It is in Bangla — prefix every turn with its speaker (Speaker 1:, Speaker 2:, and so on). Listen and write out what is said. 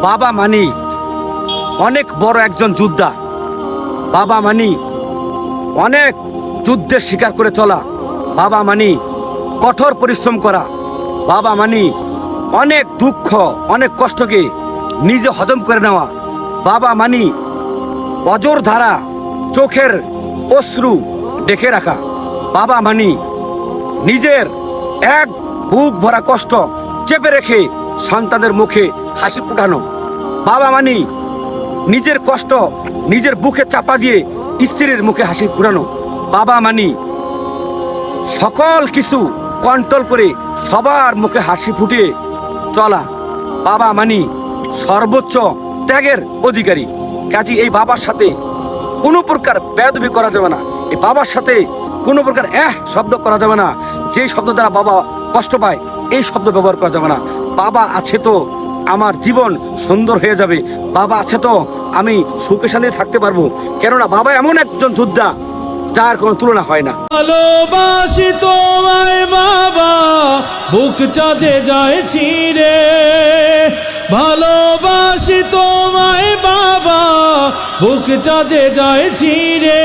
Speaker 1: বাবা মানি অনেক বড় একজন যোদ্ধা। বাবা মানি অনেক যুদ্ধের শিকার করে চলা। বাবা মানি কঠোর পরিশ্রম করা। বাবা মানি অনেক দুঃখ, অনেক কষ্টকে নিজে হজম করে নেওয়া। বাবা মানি অজর ধারা চোখের অশ্রু ডেকে রাখা। বাবা মানি নিজের এক বুক ভরা কষ্ট চেপে রেখে সন্তানের মুখে হাসি ফুটানো। বাবা মানি নিজের কষ্ট নিজের বুকে চাপা দিয়ে স্ত্রীর মুখে হাসি ফুটানো। বাবা মানি সকল কিছু কন্ট্রোল করে সবার মুখে হাসি ফুটিয়ে চলা। বাবা মানি সর্বোচ্চ ত্যাগের অধিকারী। কাজী এই বাবার সাথে কোনো প্রকার বেয়াদবি করা যাবে না। এই বাবার সাথে কোনো প্রকার শব্দ করা যাবে না। যে শব্দ দ্বারা বাবা কষ্ট পায় এই শব্দ ব্যবহার করা যাবে না। বাবা আছে তো আমার জীবন সুন্দর হয়ে যাবে। বাবা আছে তো আমি সুখে শান্তিতে থাকতে পারবো। কেননা বাবা এমন একজন যোদ্ধা যার কোনো তুলনা হয় না।
Speaker 2: ভালোবাসি তোমায় বাবা, বুকটা যে যায় ছিঁড়ে। ভালোবাসি তোমায় বাবা, বুকটা যে যায় ছিঁড়ে।